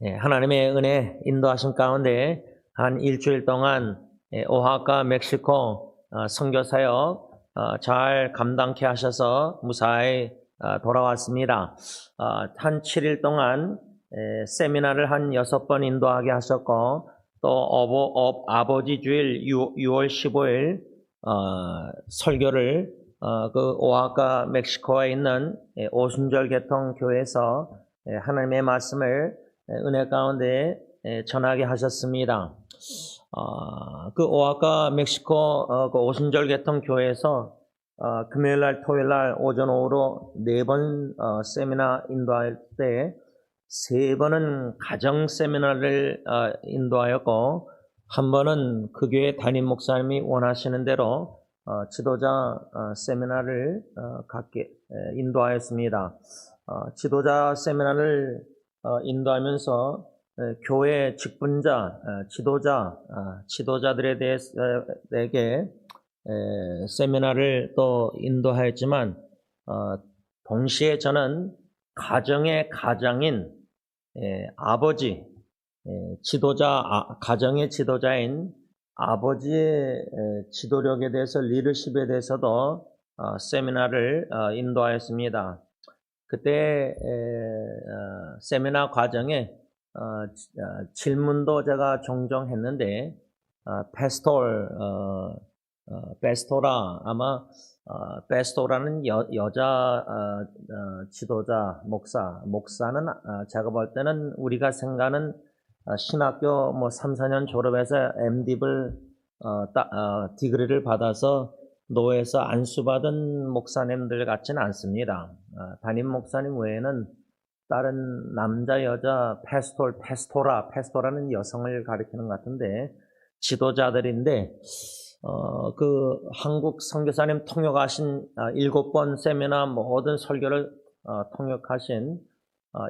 하나님의 은혜 인도하심 가운데 한 일주일 동안 오하카 멕시코 선교사역 잘 감당케 하셔서 무사히 돌아왔습니다. 한 7일 동안 세미나를 한 6번 인도하게 하셨고 또 아버지 주일 6월 15일 설교를 그 오하카 멕시코에 있는 오순절 개통 교회에서 하나님의 말씀을 은혜 가운데 전하게 하셨습니다. 그 오하카 멕시코 그 오순절 개통 교회에서 금요일날, 토요일날 오전 오후로 4번 세미나 인도할 때 3번은 가정 세미나를 인도하였고 한 번은 그 교회 담임 목사님이 원하시는 대로 지도자 세미나를 갖게 인도하였습니다. 지도자 세미나를 인도하면서 교회 직분자, 지도자들에 대해게 세미나를 또 인도하였지만 동시에 저는 가정의 가장인 아버지, 가정의 지도자인 아버지의 지도력에 대해서 리더십에 대해서도 세미나를 인도하였습니다. 그때 세미나 과정에 질문도 제가 종종 했는데 페스토라 아마 페스토라는 여자 지도자 목사는 제가 볼 때는 우리가 생각하는 신학교 3, 4년 졸업해서 MDi를 디그리를 받아서 노회에서 안수받은 목사님들 같지는 않습니다. 담임 목사님 외에는 다른 남자, 여자, 페스토라는 여성을 가리키는 것 같은데 지도자들인데 그 한국 선교사님 통역하신 7번 세미나 모든 설교를 통역하신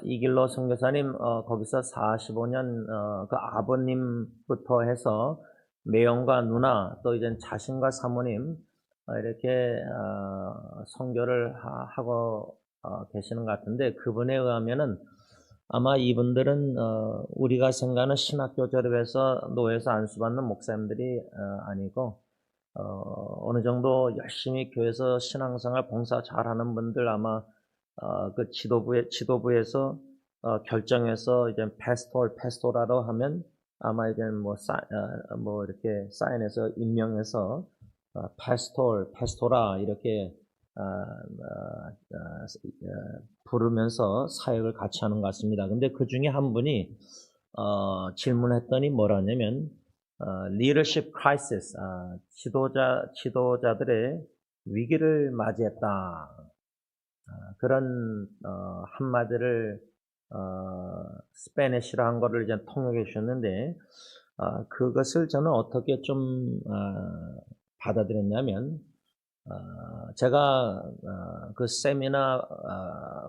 이길로 선교사님 거기서 45년 그 아버님부터 해서 매형과 누나 또 이제 자신과 사모님 이렇게 선교를 하고 계시는 것 같은데 그분에 의하면은 아마 이분들은 우리가 생각하는 신학교 졸업해서 노회에서 안수받는 목사님들이 아니고 어느 정도 열심히 교회에서 신앙생활 봉사 잘하는 분들 아마 그 지도부에서 결정해서 이제 페스토라로 하면 아마 이제 뭐 이렇게 사인해서 임명해서 페스토라 이렇게 부르면서 사역을 같이 하는 것 같습니다. 근데 그 중에 한 분이 질문했더니 뭐라냐면 leadership crisis, 지도자들의 위기를 맞이했다. 그런 한마디를 스페니쉬로 한 거를 이제 통역해 주셨는데 그것을 저는 어떻게 좀 받아들였냐면 제가 그 세미나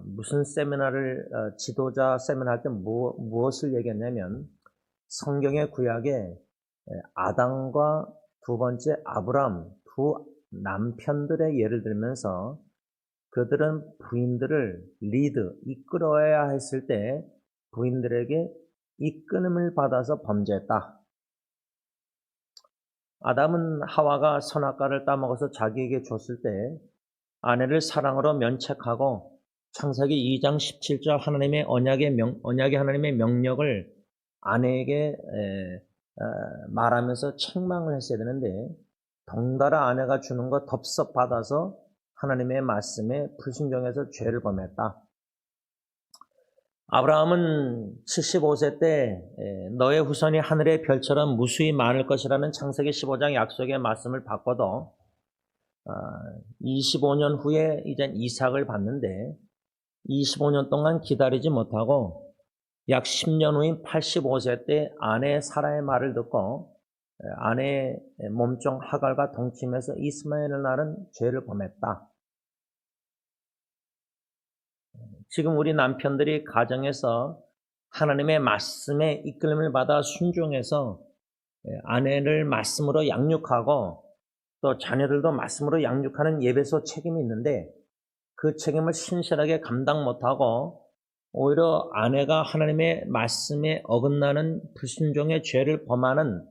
무슨 세미나를 지도자 세미나 할 때 무엇을 얘기했냐면 성경의 구약에 아담과 두 번째 아브람 두 남편들의 예를 들면서 그들은 부인들을 이끌어야 했을 때 부인들에게 이끌음을 받아서 범죄했다. 아담은 하와가 선악과를 따먹어서 자기에게 줬을 때 아내를 사랑으로 면책하고 창세기 2장 17절 하나님의 언약의 하나님의 명령을 아내에게 말하면서 책망을 했어야 되는데 덩달아 아내가 주는 거 덥석 받아서 하나님의 말씀에 불순종해서 죄를 범했다. 아브라함은 75세 때 너의 후손이 하늘의 별처럼 무수히 많을 것이라는 창세기 15장 약속의 말씀을 받고도 25년 후에 이제 이삭을 받는데 25년 동안 기다리지 못하고 약 10년 후인 85세 때 아내 사라의 말을 듣고 아내의 몸종 하갈과 동침해서 이스마엘을 낳은 죄를 범했다. 지금 우리 남편들이 가정에서 하나님의 말씀에 이끌림을 받아 순종해서 아내를 말씀으로 양육하고 또 자녀들도 말씀으로 양육하는 예배소 책임이 있는데 그 책임을 신실하게 감당 못하고 오히려 아내가 하나님의 말씀에 어긋나는 불순종의 죄를 범하는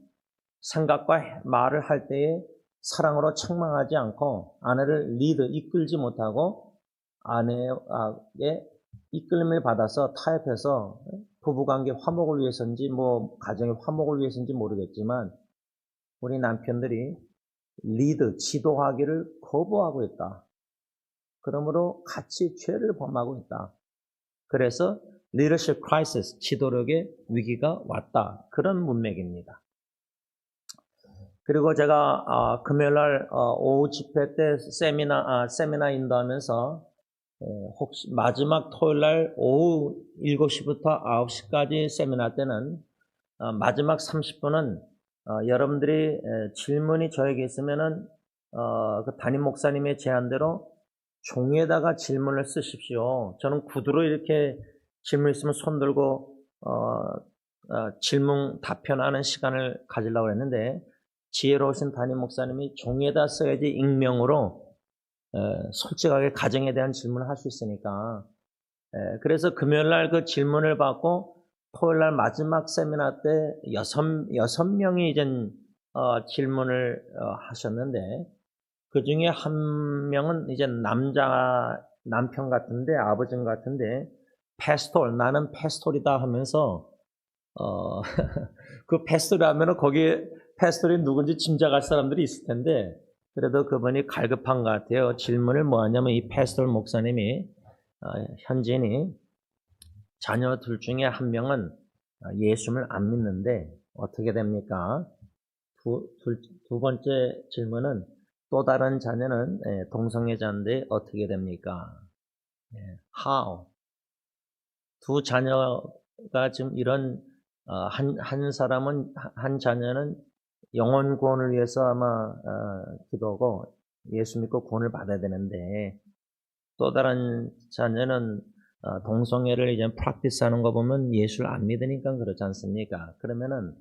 생각과 말을 할 때에 사랑으로 책망하지 않고 아내를 이끌지 못하고 아내에게 이끌림을 받아서 타협해서 부부관계 화목을 위해서인지 가정의 화목을 위해서인지 모르겠지만 우리 남편들이 지도하기를 거부하고 있다. 그러므로 같이 죄를 범하고 있다. 그래서 leadership crisis, 지도력의 위기가 왔다. 그런 문맥입니다. 그리고 제가 금요일날 오후 집회 때 세미나 인도하면서 혹시 마지막 토요일날 오후 7시부터 9시까지 세미나 때는 마지막 30분은 여러분들이 질문이 저에게 있으면은 그 담임 목사님의 제안대로 종이에다가 질문을 쓰십시오. 저는 구두로 이렇게 질문 있으면 손 들고 질문 답변하는 시간을 가지려고 했는데 지혜로우신 담임 목사님이 종이에다 써야지 익명으로 솔직하게 가정에 대한 질문을 할 수 있으니까 그래서 금요일날 그 질문을 받고 토요일날 마지막 세미나 때 여섯 명이 이제 질문을 하셨는데 그 중에 한 명은 이제 남편 같은데 아버지 같은데 나는 패스톨이다 하면서 그 패스톨이 하면은 거기에 패스톨이 누군지 짐작할 사람들이 있을 텐데 그래도 그분이 갈급한 것 같아요. 질문을 뭐 하냐면 이 패스톨 목사님이 현진이 자녀 둘 중에 한 명은 예수를 안 믿는데 어떻게 됩니까? 두 번째 질문은 또 다른 자녀는 동성애자인데 어떻게 됩니까? How? 두 자녀가 지금 이런 한 사람은 한 자녀는 영혼 구원을 위해서 아마 기도하고 예수 믿고 구원을 받아야 되는데 또 다른 자녀는 동성애를 이제 프랙티스하는 거 보면 예수를 안 믿으니까 그렇지 않습니까? 그러면은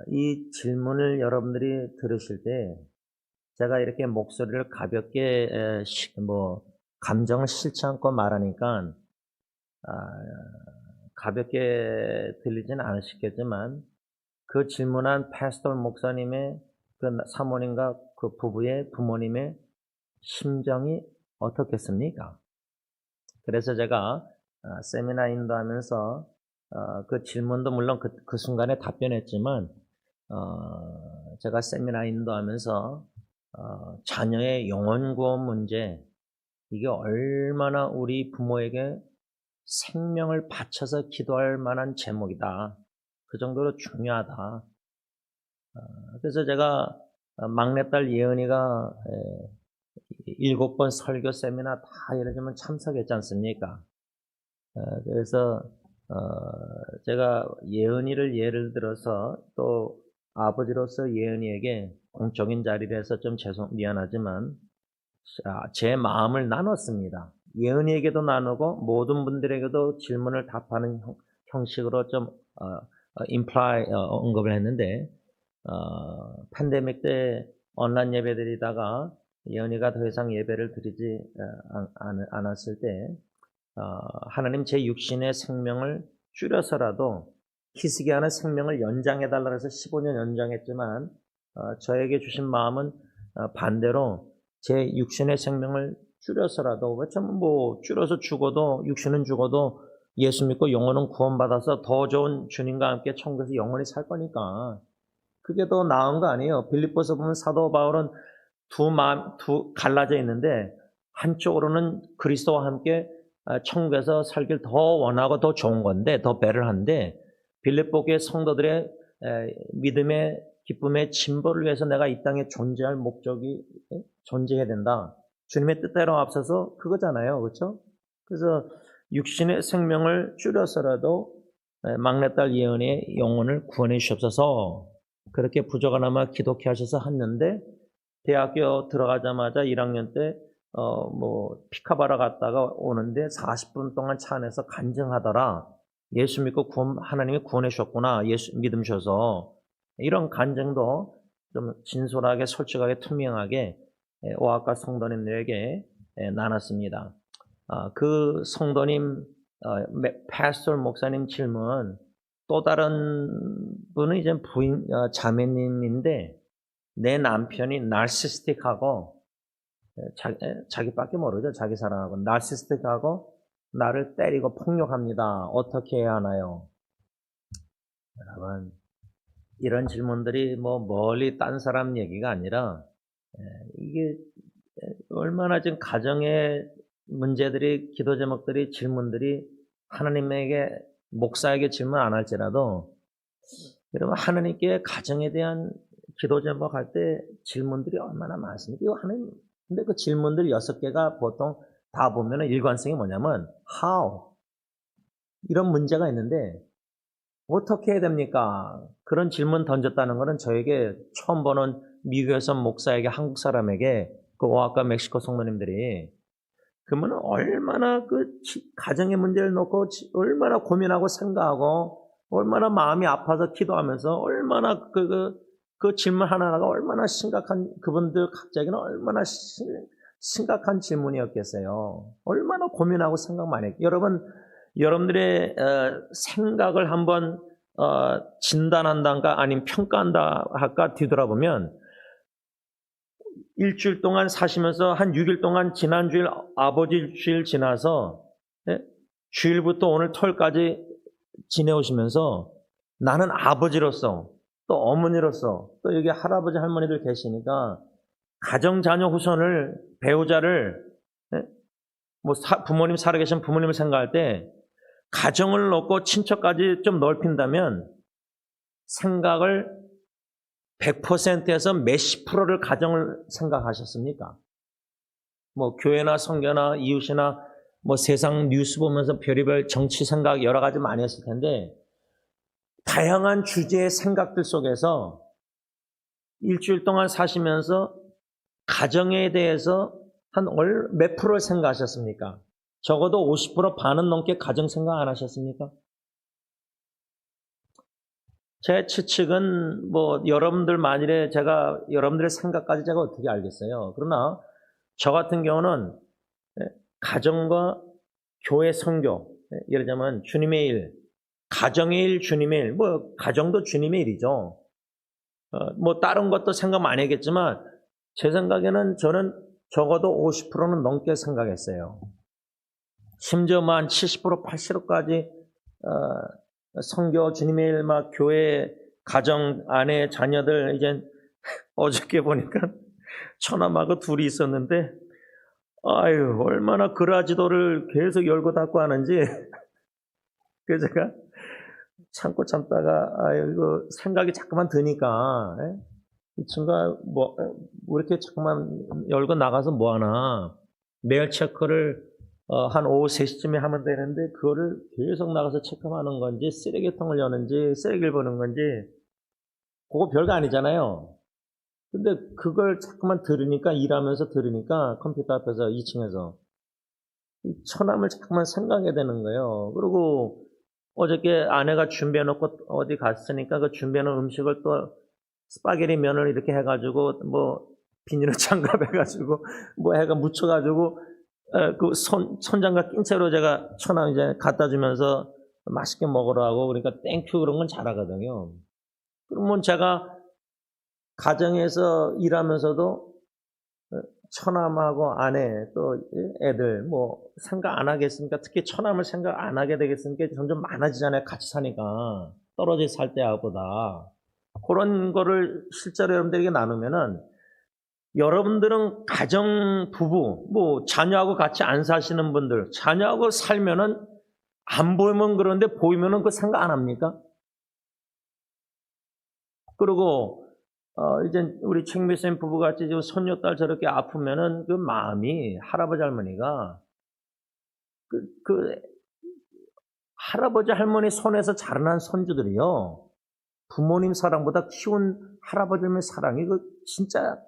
이 질문을 여러분들이 들으실 때 제가 이렇게 목소리를 가볍게 감정을 싫지 않고 말하니까 가볍게 들리진 않으시겠지만 그 질문한 패스톨 목사님의 그 사모님과 그 부부의 부모님의 심정이 어떻겠습니까? 그래서 제가 세미나 인도하면서 그 질문도 물론 그 순간에 답변했지만 제가 세미나 인도하면서 자녀의 영혼 구원 문제 이게 얼마나 우리 부모에게 생명을 바쳐서 기도할 만한 제목이다. 그 정도로 중요하다. 그래서 제가 막내딸 예은이가 7번 설교 세미나 다 예를 들면 참석했지 않습니까? 그래서 제가 예은이를 예를 들어서 또 아버지로서 예은이에게 공적인 자리에서 좀 미안하지만 제 마음을 나눴습니다. 예은이에게도 나누고 모든 분들에게도 질문을 답하는 형식으로 좀 언급을 했는데 팬데믹 때 온라인 예배 드리다가 예은이가 더 이상 예배를 드리지 않았을 때 하나님 제 육신의 생명을 줄여서라도 희스기하는 생명을 연장해달라고 해서 15년 연장했지만 저에게 주신 마음은 반대로 제 육신의 생명을 줄여서라도 줄여서 죽어도 육신은 죽어도 예수 믿고 영혼은 구원받아서 더 좋은 주님과 함께 천국에서 영원히 살 거니까 그게 더 나은 거 아니에요. 빌립보서 보면 사도 바울은 갈라져 있는데 한쪽으로는 그리스도와 함께 천국에서 살길 더 원하고 더 좋은 건데 더 배를 한데 빌립보교의 성도들의 믿음의 기쁨의 진보를 위해서 내가 이 땅에 존재할 목적이 존재해야 된다. 주님의 뜻대로 앞서서 그거잖아요. 그렇죠? 그래서 육신의 생명을 줄여서라도 막내딸 예은의 영혼을 구원해 주시옵소서. 그렇게 부족하나마 기독해 하셔서 했는데 대학교 들어가자마자 1학년 때 피카바라 갔다가 오는데 40분 동안 차 안에서 간증하더라. 예수 믿고 하나님이 구원해 주셨구나. 예수 믿음 주셔서 이런 간증도 좀 진솔하게 솔직하게 투명하게 오아카 성도님들에게 나눴습니다. 그 성도님 파스토 목사님 질문, 또 다른 분은 이제 자매님인데, 내 남편이 나르시스틱하고, 자기밖에 모르죠. 자기 사랑하고. 나르시스틱하고, 나를 때리고 폭력합니다. 어떻게 해야 하나요? 여러분, 이런 질문들이 멀리 딴 사람 얘기가 아니라, 이게 얼마나 지금 가정의 문제들이, 기도 제목들이, 질문들이 하나님에게, 목사에게 질문 안 할지라도, 여러분, 하나님께 가정에 대한 기도 제목 할 때 질문들이 얼마나 많습니까? 이거 근데 그 질문들 6개가 보통 다 보면은 일관성이 뭐냐면, how? 이런 문제가 있는데, 어떻게 해야 됩니까? 그런 질문 던졌다는 것은 저에게 처음 보는 미국에서 목사에게, 한국 사람에게, 그 오아카 멕시코 성도님들이, 그러면 얼마나 가정의 문제를 놓고 얼마나 고민하고 생각하고, 얼마나 마음이 아파서 기도하면서, 얼마나 그 질문 하나하나가 얼마나 심각한, 그분들 각자에게는 얼마나 심각한 질문이었겠어요. 얼마나 고민하고 생각 많이 했겠어요. 여러분들의 생각을 한번 진단한다가 아니면 평가한다 할까 뒤돌아보면, 일주일 동안 사시면서 한 6일 동안 지난주일 아버지 주일 지나서 주일부터 오늘 토요일까지 지내오시면서 나는 아버지로서 또 어머니로서 또 여기 할아버지 할머니들 계시니까 가정 자녀 후손을 배우자를 부모님 살아계신 부모님을 생각할 때 가정을 놓고 친척까지 좀 넓힌다면 생각을 100%에서 몇십 프로를 가정을 생각하셨습니까? 교회나 성교나 이웃이나 세상 뉴스 보면서 별의별 정치 생각 여러 가지 많이 했을 텐데, 다양한 주제의 생각들 속에서 일주일 동안 사시면서 가정에 대해서 한 몇 프로를 생각하셨습니까? 적어도 50% 반은 넘게 가정 생각 안 하셨습니까? 제 추측은 여러분들 만일에 여러분들의 생각까지 제가 어떻게 알겠어요. 그러나 저 같은 경우는 가정과 교회 선교, 예를 들자면 주님의 일, 가정의 일, 주님의 일, 가정도 주님의 일이죠. 다른 것도 생각 많이 했겠지만 제 생각에는 저는 적어도 50%는 넘게 생각했어요. 심지어 한 70%, 80%까지 선교, 주님의 일, 교회, 가정, 아내, 자녀들, 이제 어저께 보니까 처남하고 둘이 있었는데, 아유, 얼마나 그라지도를 계속 열고 닫고 하는지, 그래서 제가 참고 참다가, 아유, 이거 생각이 자꾸만 드니까, 이 친구가 왜 이렇게 자꾸만 열고 나가서 뭐 하나, 메일 체크를 한 오후 3시쯤에 하면 되는데 그거를 계속 나가서 체크하는 건지 쓰레기통을 여는지 쓰레기를 보는 건지 그거 별거 아니잖아요. 근데 그걸 자꾸만 일하면서 들으니까 컴퓨터 앞에서 2층에서 이 처남을 자꾸만 생각하게 되는 거예요. 그리고 어저께 아내가 준비해놓고 어디 갔으니까 그 준비해놓은 음식을 또 스파게티 면을 이렇게 해가지고 비닐을 장갑해가지고 해가 묻혀가지고 그 손장갑 낀 채로 제가 처남 이제 갖다 주면서 맛있게 먹으라고, 그러니까 땡큐 그런 건 잘하거든요. 그러면 제가 가정에서 일하면서도 처남하고 아내 또 애들 생각 안 하겠습니까? 특히 처남을 생각 안 하게 되겠습니까? 점점 많아지잖아요. 같이 사니까 떨어져 살 때보다. 그런 거를 실제로 여러분들에게 나누면은 여러분들은 가정 부부, 자녀하고 같이 안 사시는 분들, 자녀하고 살면은 안 보이면 그런데 보이면은 그거 생각 안 합니까? 그리고 이제 우리 책미쌤 부부같이 손녀딸 저렇게 아프면은 그 마음이 할아버지 할머니가 그 할아버지 할머니 손에서 자라난 손주들이요, 부모님 사랑보다 키운 할아버지 할머니 사랑이 진짜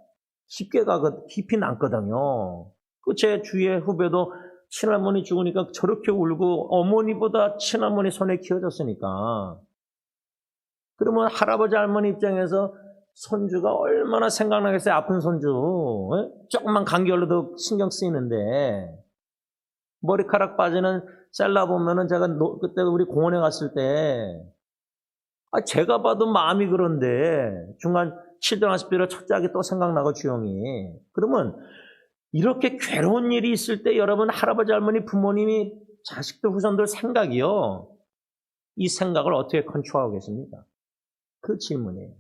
깊게 깊이 남거든요. 제 주위의 후배도 친할머니 죽으니까 저렇게 울고 어머니보다 친할머니 손에 키워졌으니까. 그러면 할아버지 할머니 입장에서 손주가 얼마나 생각나겠어요. 아픈 손주. 조금만 감기 걸려도 신경 쓰이는데. 머리카락 빠지는 셀라 보면은 제가 그때 우리 공원에 갔을 때 제가 봐도 마음이 그런데 중간 칠드런 하스피럴 첫 짝이 또 생각나고 주영이. 그러면 이렇게 괴로운 일이 있을 때 여러분 할아버지 할머니 부모님이 자식들 후손들 생각이요. 이 생각을 어떻게 컨트롤하겠습니까? 그 질문이에요.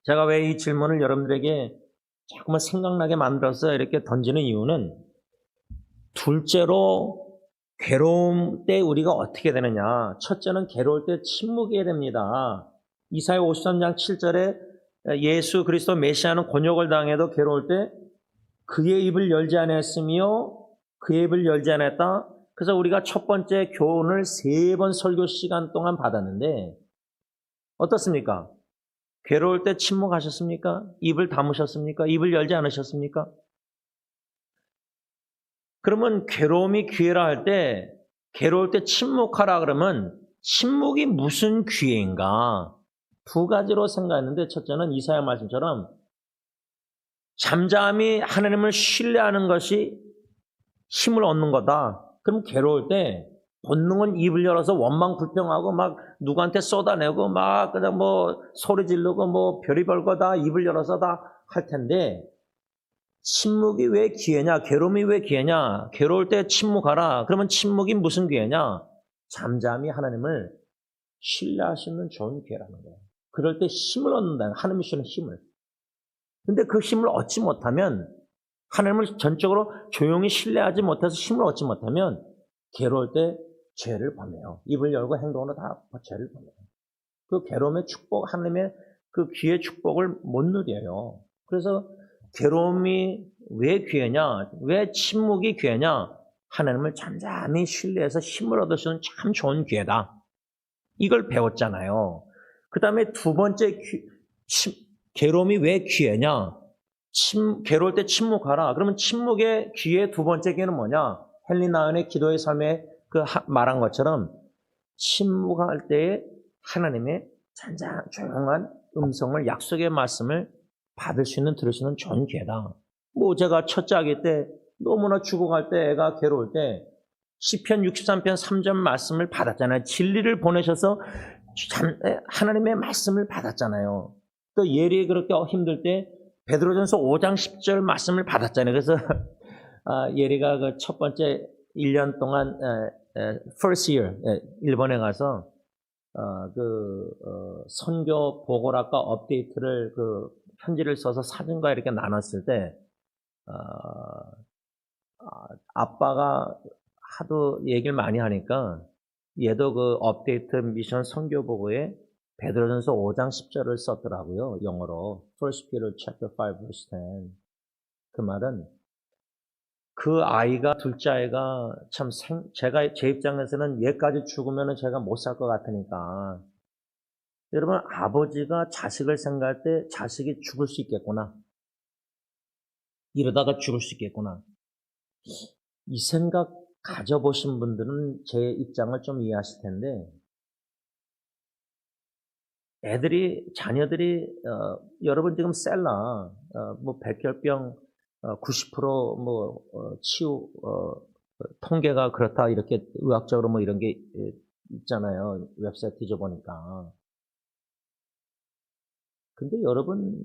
제가 왜 이 질문을 여러분들에게 자꾸만 생각나게 만들어서 이렇게 던지는 이유는 둘째로 괴로움 때 우리가 어떻게 되느냐. 첫째는 괴로울 때 침묵해야 됩니다. 이사야 53장 7절에 예수 그리스도 메시아는 곤욕을 당해도 괴로울 때 그의 입을 열지 않았으며 그의 입을 열지 않았다. 그래서 우리가 첫 번째 교훈을 3번 설교 시간 동안 받았는데 어떻습니까? 괴로울 때 침묵하셨습니까? 입을 다무셨습니까? 입을 열지 않으셨습니까? 그러면 괴로움이 기회라 할 때 괴로울 때 침묵하라 그러면 침묵이 무슨 기회인가? 2가지로 생각했는데 첫째는 이사야 말씀처럼 잠잠히 하나님을 신뢰하는 것이 힘을 얻는 거다. 그럼 괴로울 때 본능은 입을 열어서 원망 불평하고 막 누구한테 쏟아내고 막 그냥 뭐 소리 지르고 뭐 별의별 거 다 입을 열어서 다 할 텐데 침묵이 왜 기회냐? 괴로움이 왜 기회냐? 괴로울 때 침묵하라. 그러면 침묵이 무슨 기회냐? 잠잠히 하나님을 신뢰할 수 있는 좋은 기회라는 거예요. 그럴 때 힘을 얻는다. 하나님이 주는 힘을. 근데 그 힘을 얻지 못하면 하나님을 전적으로 조용히 신뢰하지 못해서 힘을 얻지 못하면 괴로울 때 죄를 범해요. 입을 열고 행동으로 다 죄를 범해요. 그 괴로움의 축복, 하나님의 그 귀의 축복을 못 누려요. 그래서 괴로움이 왜 귀하냐? 왜 침묵이 귀하냐? 하나님을 잠잠히 신뢰해서 힘을 얻을 수 있는 참 좋은 기회다. 이걸 배웠잖아요. 그 다음에 2번째 괴로움이 왜 귀하냐? 괴로울 때 침묵하라. 그러면 침묵의 귀의 2번째 기회는 뭐냐? 헨리 나은의 기도의 삶에 말한 것처럼 침묵할 때에 하나님의 잔잔 조용한 음성을 약속의 말씀을 받을 수 있는 들을 수 있는 좋은 기회다. 뭐 제가 첫째 아기 때 너무나 죽어갈 때 애가 괴로울 때 시편 63편 3절 말씀을 받았잖아요. 진리를 보내셔서 하나님의 말씀을 받았잖아요. 또 예리에 그렇게 힘들 때 베드로전서 5장 10절 말씀을 받았잖아요. 그래서 예리가 그 첫 번째 1년 동안 first year 일본에 가서 선교 보고락과 업데이트를 편지를 써서 사진과 이렇게 나눴을 때 아빠가 하도 얘기를 많이 하니까 얘도 그 업데이트 미션 선교 보고에 베드로전서 5장 10절을 썼더라고요. 영어로. First Peter chapter 5 verse 10. 그 말은 그 아이가 둘째 아이가 참 제가 제 입장에서는 얘까지 죽으면은 제가 못 살 것 같으니까 여러분 아버지가 자식을 생각할 때 자식이 죽을 수 있겠구나. 이러다가 죽을 수 있겠구나. 이 생각 가져보신 분들은 제 입장을 좀 이해하실 텐데 자녀들이 여러분 지금 셀라 뭐 백혈병 90% 치유 통계가 그렇다 이렇게 의학적으로 뭐 이런 게 있잖아요. 웹사이트 뒤져보니까. 근데 여러분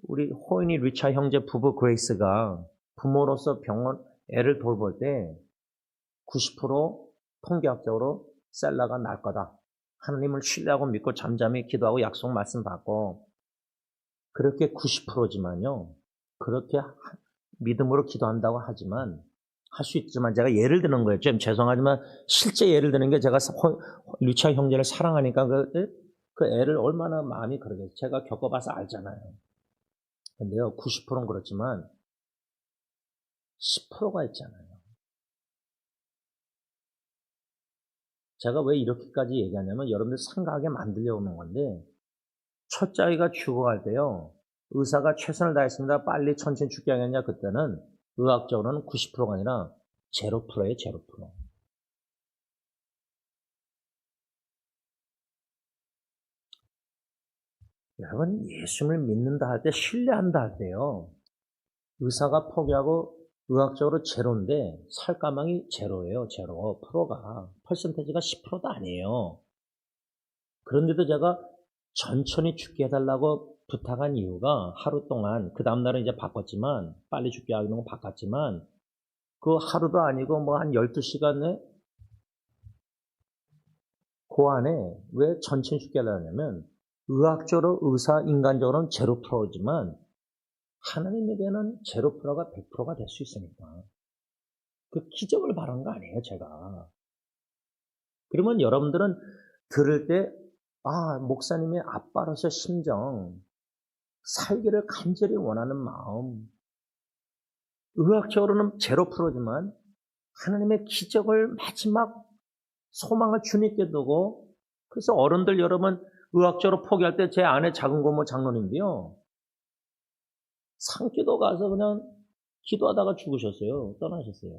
우리 호인이 리차 형제 부부 그레이스가 부모로서 애를 돌볼 때 90% 통계학적으로 셀라가 날 거다. 하나님을 신뢰하고 믿고 잠잠히 기도하고 약속 말씀 받고 그렇게 90%지만요. 그렇게 믿음으로 기도한다고 하지만 할 수 있지만 제가 예를 드는 거예요. 좀 죄송하지만 실제 예를 드는 게 제가 리차 형제를 사랑하니까 그 애를 얼마나 마음이 그러겠어요. 제가 겪어봐서 알잖아요. 근데요. 90%는 그렇지만 10%가 있잖아요. 제가 왜 이렇게까지 얘기하냐면 여러분들 생각하게 만들려고 하는 건데 첫째 아이가 죽어갈 때요. 의사가 최선을 다했습니다. 빨리 천천히 죽게 하겠냐 그때는 의학적으로는 90%가 아니라 0%예요. 0%. 여러분 예수를 믿는다 할 때 신뢰한다 할 때요. 의사가 포기하고 의학적으로 제로인데 살가망이 제로예요. 제로. 프로가. 퍼센테이지가 10%도 아니에요. 그런데도 제가 천천히 죽게 해달라고 부탁한 이유가 하루 동안, 그 다음날은 이제 바꿨지만, 빨리 죽게 하려고 바꿨지만, 그 하루도 아니고 뭐 한 12시간에 그 안에 왜 천천히 죽게 하려냐면, 의학적으로, 인간적으로는 제로 프로지만, 하나님에게는 제로 프로가 100%가 될 수 있으니까. 그 기적을 바란 거 아니에요, 제가. 그러면 여러분들은 들을 때, 목사님의 아빠로서 심정, 살기를 간절히 원하는 마음, 의학적으로는 제로 프로지만 하나님의 기적을 마지막 소망을 주님께 두고, 그래서 어른들 여러분 의학적으로 포기할 때 제 아내 작은 고모 장로님도요, 산기도 가서 그냥 기도하다가 죽으셨어요. 떠나셨어요.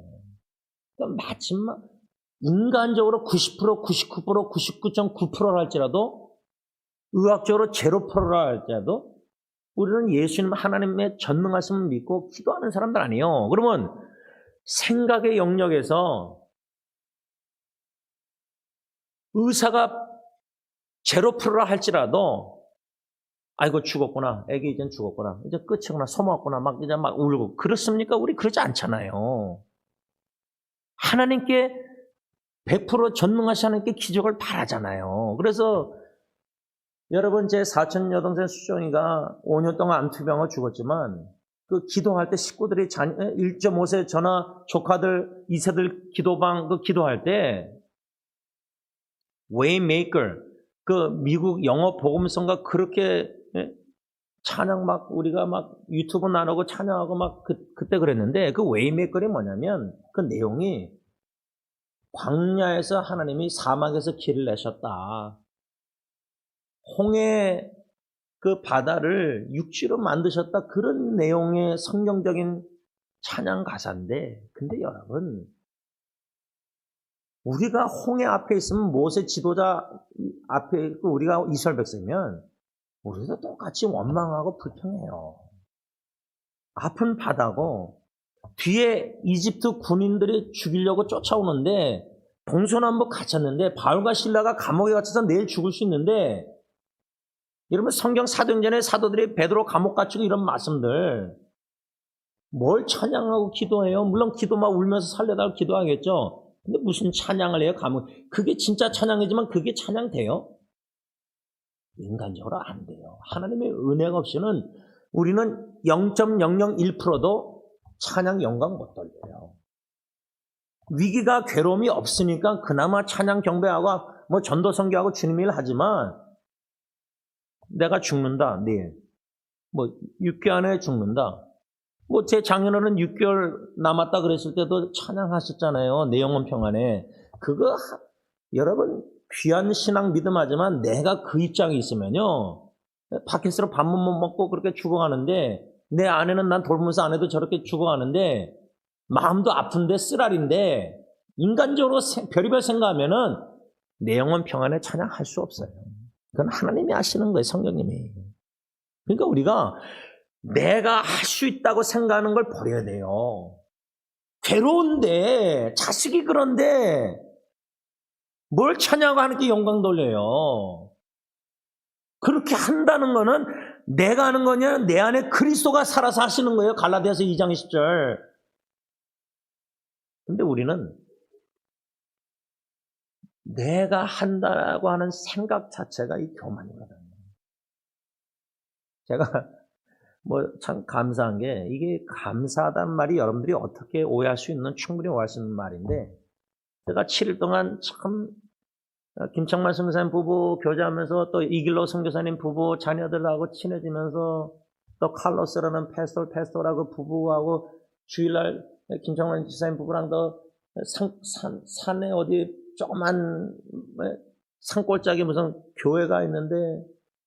그러니까 마지막 인간적으로 90%, 99%, 99.9%라 할지라도 의학적으로 0%라 할지라도 우리는 예수님 하나님의 전능하심을 믿고 기도하는 사람들 아니에요. 그러면 생각의 영역에서 의사가 0%라 할지라도 아이고 죽었구나. 애기 이젠 죽었구나. 이제 끝이구나. 소모았구나. 막 이제 막 울고. 그렇습니까? 우리 그러지 않잖아요. 하나님께 100% 전능하신 하나님께 기적을 바라잖아요. 그래서 여러분 제 사촌 여동생 수정이가 5년 동안 암투병을 죽었지만 그 기도할 때 식구들이 1.5세 전화 조카들 2세들 기도방 그 기도할 때 Waymaker 그 미국 영어 복음성가 그렇게 찬양 막 우리가 막 유튜브 나누고 찬양하고 막 그때 그랬는데 그 Waymaker이 뭐냐면 그 내용이 광야에서 하나님이 사막에서 길을 내셨다. 홍해 그 바다를 육지로 만드셨다. 그런 내용의 성경적인 찬양 가사인데 근데 여러분 우리가 홍해 앞에 있으면 모세 지도자 앞에 있고 우리가 이스라엘 백성이면 우리도 똑같이 원망하고 불평해요. 앞은 바다고 뒤에 이집트 군인들이 죽이려고 쫓아오는데 동서남북 갇혔는데 바울과 실라가 감옥에 갇혀서 내일 죽을 수 있는데 여러분 성경 사도행전에 사도들이 베드로 감옥 갇히고 이런 말씀들 뭘 찬양하고 기도해요? 물론 기도 막 울면서 살려달라고 기도하겠죠. 근데 무슨 찬양을 해요? 감옥. 그게 진짜 찬양이지만 그게 찬양돼요? 인간적으로 안 돼요. 하나님의 은혜가 없이는 우리는 0.001%도 찬양 영광 못 돌려요. 위기가 괴로움이 없으니까 그나마 찬양 경배하고 뭐 전도 선교하고 주님 일 하지만 내가 죽는다 내일 뭐 6개월 안에 죽는다 뭐 제 장인어른 6개월 남았다 그랬을 때도 찬양하셨잖아요. 내 영혼 평안에. 그거 여러분 귀한 신앙 믿음하지만 내가 그 입장에 있으면요 밖에서 밥만 못 먹고 그렇게 죽어가는데 내 아내는 난 돌보면서 아내도 저렇게 죽어가는데 마음도 아픈데 쓰라린데 인간적으로 별의별 생각하면은 내 영혼 평안에 찬양할 수 없어요. 그건 하나님이 하시는 거예요. 성령님이. 그러니까 우리가 내가 할 수 있다고 생각하는 걸 버려야 돼요. 괴로운데 자식이 그런데 뭘 찬양하고 하나님께 영광 돌려요. 그렇게 한다는 거는 내가 하는 거냐 내 안에 그리스도가 살아서 하시는 거예요. 갈라디아서 2장 10절. 근데 우리는 내가 한다고 하는 생각 자체가 이 교만이거든요. 제가 뭐 참 감사한 게 이게 감사하다는 말이 여러분들이 어떻게 오해할 수 있는 충분히 오해할 수 있는 말인데 제가 7일 동안 참 김창만 선교사님 부부 교제하면서 또 이길로 선교사님 부부 자녀들하고 친해지면서 또 칼로스라는 패스토라고 부부하고 주일날 김창만 지사님 부부랑 더 산에 어디 조그만 산골짜기 무슨 교회가 있는데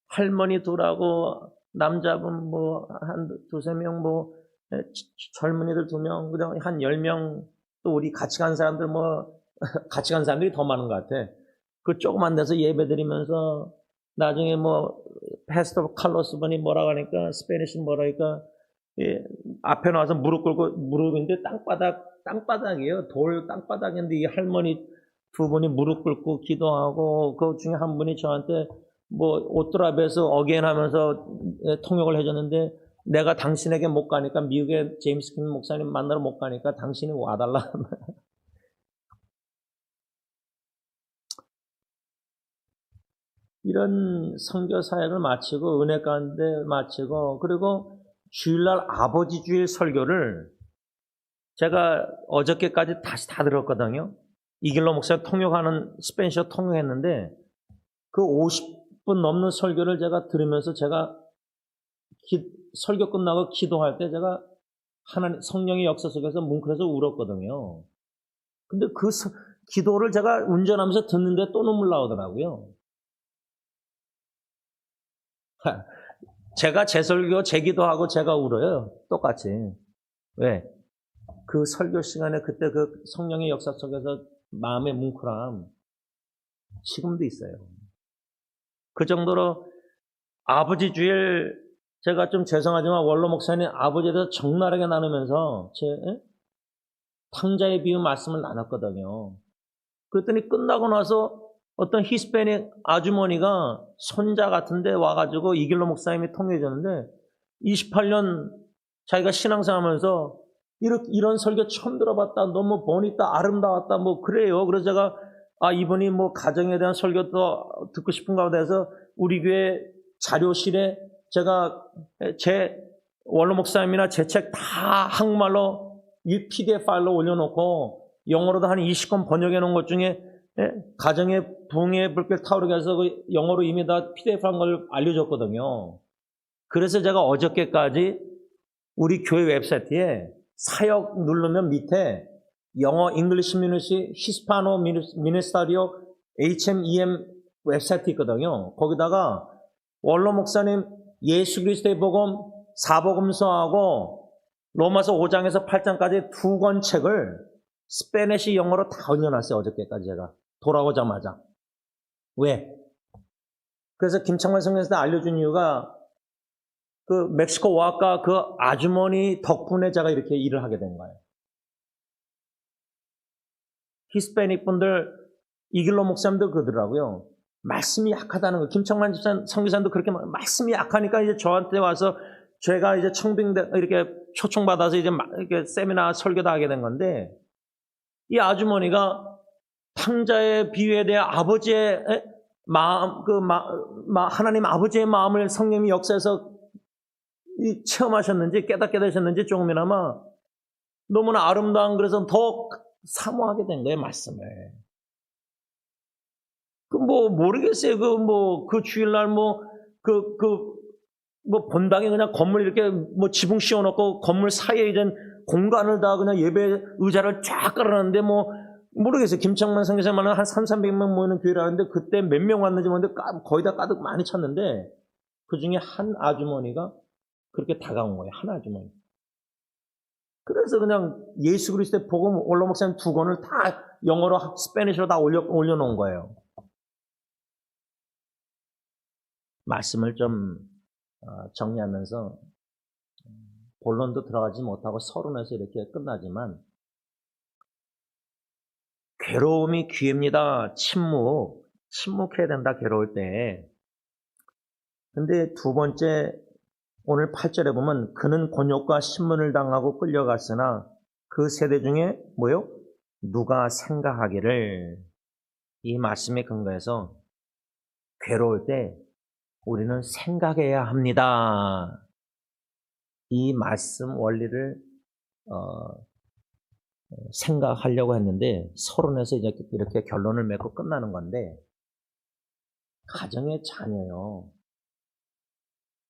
할머니 둘하고 남자분 뭐 한 두세 명 뭐 젊은이들 2명 그냥 한 10명 또 우리 같이 간 사람들 뭐 같이 간 사람들이 더 많은 것 같아. 그 조그만 데서 예배 드리면서 나중에 뭐 패스터 칼로스 분이 뭐라고 하니까 스페니시 뭐라니까 예, 앞에 나와서 무릎 꿇고, 무릎인데 땅바닥이에요. 돌 땅바닥인데 이 할머니 두 분이 무릎 꿇고 기도하고, 그 중에 한 분이 저한테 뭐 옷드랍에서 어게인 하면서 통역을 해줬는데, 내가 당신에게 못 가니까, 미국의 제임스 킴 목사님 만나러 못 가니까 당신이 와달라. 이런 선교 사역을 마치고, 은혜 가운데 마치고, 그리고 주일날 아버지 주일 설교를 제가 어저께까지 다시 다 들었거든요. 이길로 목사 통역하는 스페인어 통역했는데, 그 50분 넘는 설교를 제가 들으면서 제가 설교 끝나고 기도할 때 제가 하나님 성령의 역사 속에서 뭉클해서 울었거든요. 근데 그 기도를 제가 운전하면서 듣는데 또 눈물 나오더라고요. 제가 제 설교, 제 기도하고 제가 울어요. 똑같이. 왜? 그 설교 시간에 그때 그 성령의 역사 속에서 마음의 뭉클함 지금도 있어요. 그 정도로 아버지 주일, 제가 좀 죄송하지만 원로 목사님 아버지에 대해서 적나라하게 나누면서 제 탕자의 비유 말씀을 나눴거든요. 그랬더니 끝나고 나서 어떤 히스패닉 아주머니가 손자 같은데 와가지고 이길로 목사님이 통역해 줬는데 28년 자기가 신앙생활하면서 이런 설교 처음 들어봤다. 너무 보니까 아름다웠다. 뭐 그래요. 그래서 제가 이분이 뭐 가정에 대한 설교도 듣고 싶은가 보다 해서 우리 교회 자료실에 제가 제 원로 목사님이나 제 책 다 한국말로 이 PDF 파일로 올려놓고 영어로도 한 20권 번역해 놓은 것 중에 가정의 붕의 불길 타오르게 해서 그 영어로 이미 다 PDF 한 걸 알려줬거든요. 그래서 제가 어저께까지 우리 교회 웹사이트에 사역 누르면 밑에 영어 잉글리시 미니시 히스파노 미니스타리오 HMEM 웹사이트 있거든요. 거기다가 원로 목사님 예수 그리스도의 복음 사복음서하고 로마서 5장에서 8장까지 두 권 책을 스페니시 영어로 다 얹어놨어요. 어저께까지 제가 돌아오자마자. 왜? 그래서 김창만 성경에서 알려준 이유가 그 멕시코 오아카 그 아주머니 덕분에 제가 이렇게 일을 하게 된 거예요. 히스패닉 분들 이길로 목사님도 그러더라고요. 말씀이 약하다는 거. 김창만 선교사님도 그렇게 말씀이 약하니까 이제 저한테 와서 제가 이제 청빙대 이렇게 초청받아서 이제 이렇게 세미나 설교도 하게 된 건데 이 아주머니가 탕자의 비유에 대해 아버지의 마음, 하나님 아버지의 마음을 성령이 역사에서 체험하셨는지 깨닫셨는지 조금이나마 너무나 아름다운 그래서 더 사모하게 된 거예요, 말씀을. 모르겠어요. 그 주일날 본당에 그냥 건물 이렇게 지붕 씌워놓고 건물 사이에 이제 공간을 다 그냥 예배 의자를 쫙 깔아놨는데 모르겠어요. 김창만 선교사만은 한 300~400명 모이는 교회라는데 그때 몇 명 왔는지 모르는데 거의 다 가득 많이 찼는데 그 중에 한 아주머니가 그렇게 다가온 거예요. 한 아주머니. 그래서 그냥 예수 그리스도의 복음 원로 목사님 두 권을 다 영어로 스페니쉬로 다 올려놓은 거예요. 말씀을 좀 정리하면서 본론도 들어가지 못하고 서론에서 이렇게 끝나지만 괴로움이 기회입니다. 침묵해야 된다. 괴로울 때. 근데 두 번째 오늘 8절에 보면 그는 곤욕과 신문을 당하고 끌려갔으나 그 세대 중에 누가 생각하기를 이 말씀에 근거해서 괴로울 때 우리는 생각해야 합니다. 이 말씀 원리를 생각하려고 했는데 서론에서 이렇게 결론을 맺고 끝나는 건데 가정의 자녀요.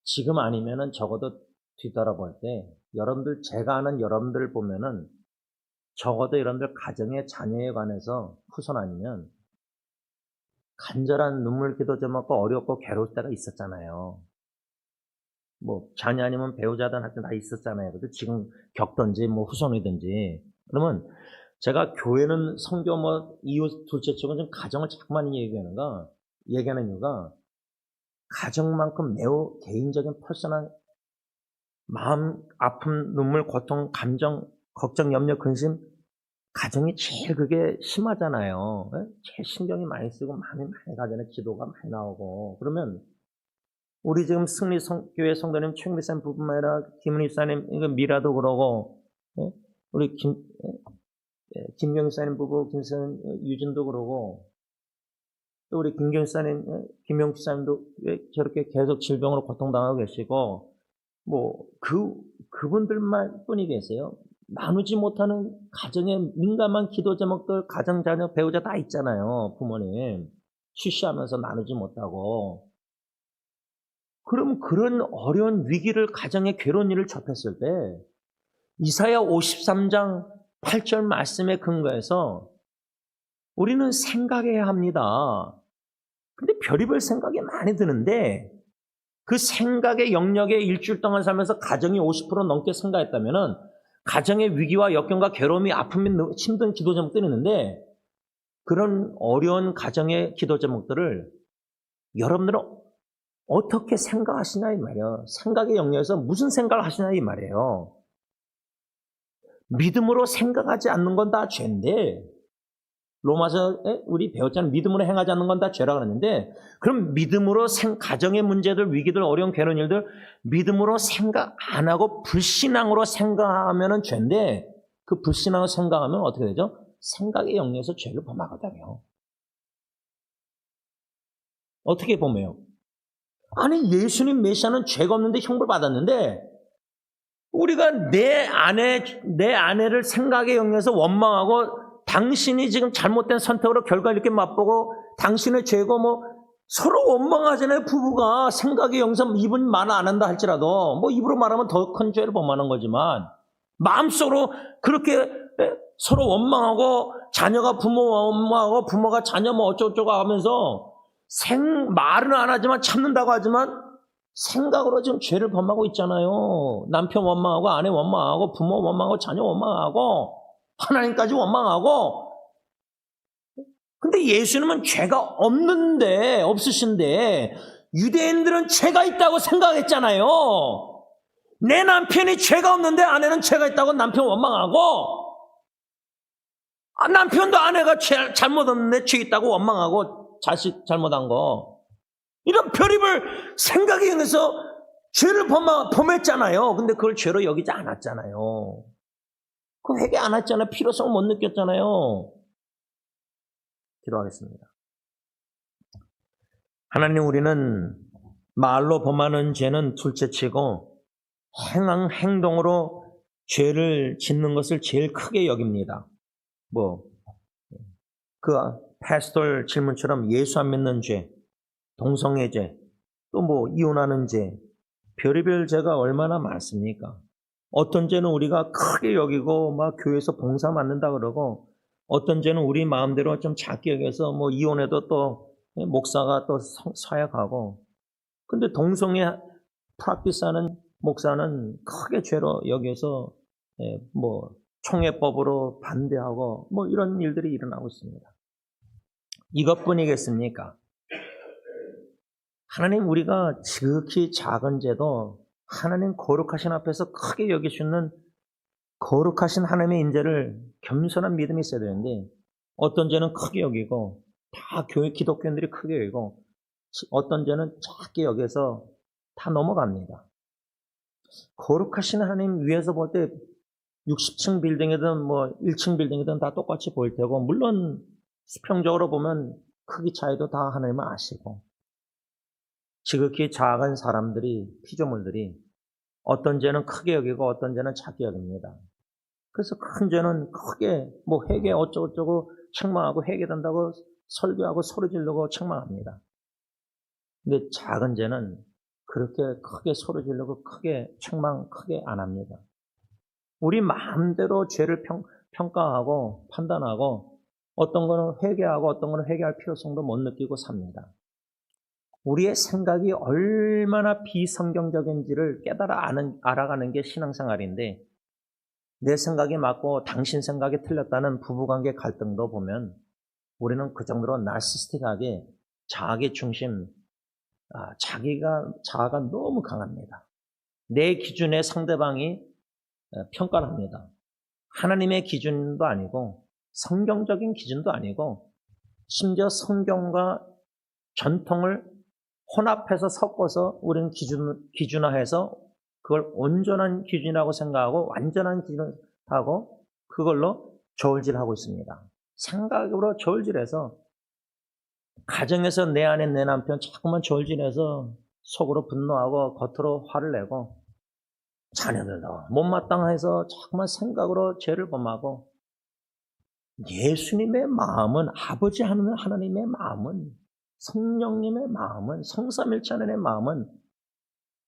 지금 아니면은 적어도 뒤돌아볼 때 여러분들 제가 아는 여러분들 보면은 적어도 여러분들 가정의 자녀에 관해서 후손 아니면 간절한 눈물 기도 좀 하고 어렵고 괴로울 때가 있었잖아요. 자녀 아니면 배우자든 할 때 다 있었잖아요. 그래도 지금 겪든지 후손이든지. 그러면 제가 교회는 성교 이웃 둘째 쪽은 좀 가정을 자꾸 많이 얘기하는 이유가 가정만큼 매우 개인적인 퍼스널 마음, 아픔, 눈물, 고통, 감정, 걱정, 염려, 근심, 가정이 제일 그게 심하잖아요. 예? 제일 신경이 많이 쓰고 마음이 많이 가잖아요. 기도가 많이 나오고. 그러면 우리 지금 교회 성도님 최경비사님 부분만 아니라 김은희 사님, 이거 미라도 그러고, 예? 우리 김경사님 부부, 김사님, 유진도 그러고, 또 우리 김경사님, 김영수 사님도 왜 저렇게 계속 질병으로 고통당하고 계시고, 그분들만 뿐이 계세요. 나누지 못하는 가정의 민감한 기도 제목들, 가정, 자녀, 배우자 다 있잖아요. 부모님. 쉬쉬하면서 나누지 못하고. 그럼 그런 어려운 위기를, 가정의 괴로운 일을 접했을 때, 이사야 53장 8절 말씀에 근거해서 우리는 생각해야 합니다. 근데 별의별 생각이 많이 드는데, 그 생각의 영역에 일주일 동안 살면서 가정이 50% 넘게 생각했다면은 가정의 위기와 역경과 괴로움이 아픔이 힘든 기도 제목들이 있는데 그런 어려운 가정의 기도 제목들을 여러분들은 어떻게 생각하시냐 이 말이에요. 생각의 영역에서 무슨 생각을 하시냐 이 말이에요. 믿음으로 생각하지 않는 건 다 죄인데 로마서에 우리 배웠잖아요. 믿음으로 행하지 않는 건 다 죄라 그러는데 그럼 믿음으로 가정의 문제들, 위기들, 어려운 괴로운 일들 믿음으로 생각 안 하고 불신앙으로 생각하면 죄인데 그 불신앙으로 생각하면 어떻게 되죠? 생각의 영역에서 죄를 범하거든요. 어떻게 보면요? 아니 예수님 메시아는 죄가 없는데 형벌 받았는데 우리가 내 아내를 생각의 영역에서 원망하고 당신이 지금 잘못된 선택으로 결과를 이렇게 맛보고 당신의 죄고 서로 원망하잖아요. 부부가 생각의 영상 입은 말 안 한다 할지라도 입으로 말하면 더 큰 죄를 범하는 거지만 마음속으로 그렇게 서로 원망하고 자녀가 부모 원망하고 부모가 자녀 어쩌고저쩌고 하면서 말은 안 하지만 참는다고 하지만 생각으로 지금 죄를 범하고 있잖아요. 남편 원망하고 아내 원망하고 부모 원망하고 자녀 원망하고 하나님까지 원망하고 근데 예수님은 죄가 없으신데 유대인들은 죄가 있다고 생각했잖아요. 내 남편이 죄가 없는데 아내는 죄가 있다고 남편 원망하고 남편도 아내가 잘못 없는데 죄 있다고 원망하고 자식 잘못한 거 이런 별의별 생각에 의해서 죄를 범했잖아요. 근데 그걸 죄로 여기지 않았잖아요. 그 회개 안 했잖아요. 필요성을 못 느꼈잖아요. 기도하겠습니다. 하나님, 우리는 말로 범하는 죄는 둘째치고 행동으로 죄를 짓는 것을 제일 크게 여깁니다. 그 패스톨 질문처럼 예수 안 믿는 죄, 동성애 죄, 또 이혼하는 죄, 별의별 죄가 얼마나 많습니까? 어떤 죄는 우리가 크게 여기고 교회에서 봉사 맡는다 그러고 어떤 죄는 우리 마음대로 좀 작게 여겨서 이혼해도 또 목사가 또 사역하고 근데 동성애 프락티스하는 목사는 크게 죄로 여겨서 총회법으로 반대하고 이런 일들이 일어나고 있습니다. 이것뿐이겠습니까? 하나님 우리가 지극히 작은 죄도 하나님 거룩하신 앞에서 크게 여기시는 거룩하신 하나님의 인재를 겸손한 믿음이 있어야 되는데 어떤 죄는 크게 여기고 다 기독교인들이 크게 여기고 어떤 죄는 작게 여겨서 다 넘어갑니다. 거룩하신 하나님 위에서 볼 때 60층 빌딩이든 1층 빌딩이든 다 똑같이 보일 테고 물론 수평적으로 보면 크기 차이도 다 하나님은 아시고 지극히 작은 사람들이 피조물들이 어떤 죄는 크게 여기고 어떤 죄는 작게 여깁니다. 그래서 큰 죄는 크게 회개 어쩌고저쩌고 책망하고 회개된다고 설교하고 소리 지르고 책망합니다. 근데 작은 죄는 그렇게 크게 소리 지르고 크게 책망 크게 안 합니다. 우리 마음대로 죄를 평가하고 판단하고 어떤 거는 회개하고 어떤 거는 회개할 필요성도 못 느끼고 삽니다. 우리의 생각이 얼마나 비성경적인지를 알아가는 게 신앙생활인데 내 생각이 맞고 당신 생각이 틀렸다는 부부관계 갈등도 보면 우리는 그 정도로 나르시스틱하게 자기 중심, 자아가 너무 강합니다. 내 기준에 상대방이 평가를 합니다. 하나님의 기준도 아니고 성경적인 기준도 아니고 심지어 성경과 전통을 혼합해서 섞어서 우리는 기준화해서 그걸 온전한 기준이라고 생각하고 완전한 기준하고 그걸로 저울질하고 있습니다. 생각으로 저울질해서 가정에서 내 아내 내 남편 자꾸만 저울질해서 속으로 분노하고 겉으로 화를 내고 자녀들도 못마땅해서 자꾸만 생각으로 죄를 범하고 예수님의 마음은 아버지 하나님의 마음은 성령님의 마음은 성삼일체 하나님의 마음은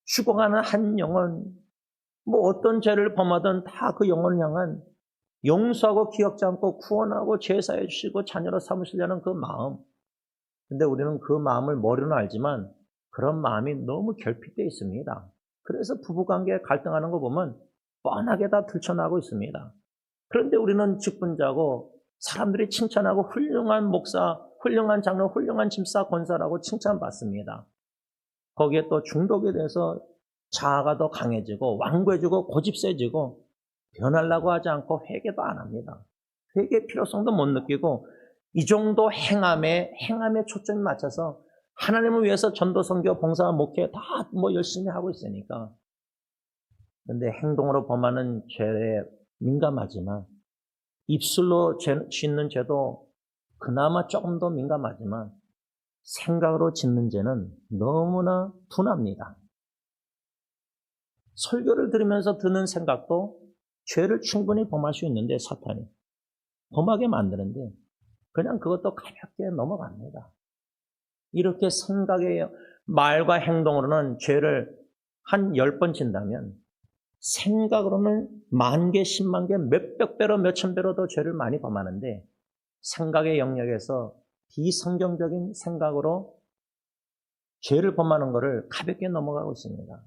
죽어가는 한 영혼 뭐 어떤 죄를 범하든 다 그 영혼을 향한 용서하고 기억지 않고 구원하고 제사해 주시고 자녀로 삼으시려는 그 마음. 근데 우리는 그 마음을 머리로는 알지만 그런 마음이 너무 결핍되어 있습니다. 그래서 부부관계에 갈등하는 거 보면 뻔하게 다 들춰나고 있습니다. 그런데 우리는 직분자고 사람들이 칭찬하고 훌륭한 목사, 훌륭한 장로, 훌륭한 집사, 권사라고 칭찬받습니다. 거기에 또 중독에 대해서 자아가 더 강해지고 완고해지고 고집세지고 변하려고 하지 않고 회개도 안 합니다. 회개의 필요성도 못 느끼고 이 정도 행함에 초점이 맞춰서 하나님을 위해서 전도, 선교, 봉사, 목회 다 뭐 열심히 하고 있으니까. 그런데 행동으로 범하는 죄에 민감하지만 입술로 짓는 죄도 그나마 조금 더 민감하지만 생각으로 짓는 죄는 너무나 둔합니다. 설교를 들으면서 드는 생각도 죄를 충분히 범할 수 있는데 사탄이 범하게 만드는데 그냥 그것도 가볍게 넘어갑니다. 이렇게 생각의 말과 행동으로는 죄를 한 10번 진다면 생각으로는 10,000개, 100,000개, 몇백 배로 몇천 배로 더 죄를 많이 범하는데 생각의 영역에서 비성경적인 생각으로 죄를 범하는 것을 가볍게 넘어가고 있습니다.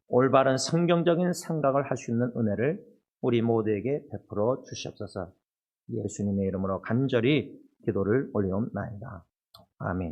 올바른 성경적인 생각을 할 수 있는 은혜를 우리 모두에게 베풀어 주시옵소서. 예수님의 이름으로 간절히 기도를 올리옵나이다. 아멘.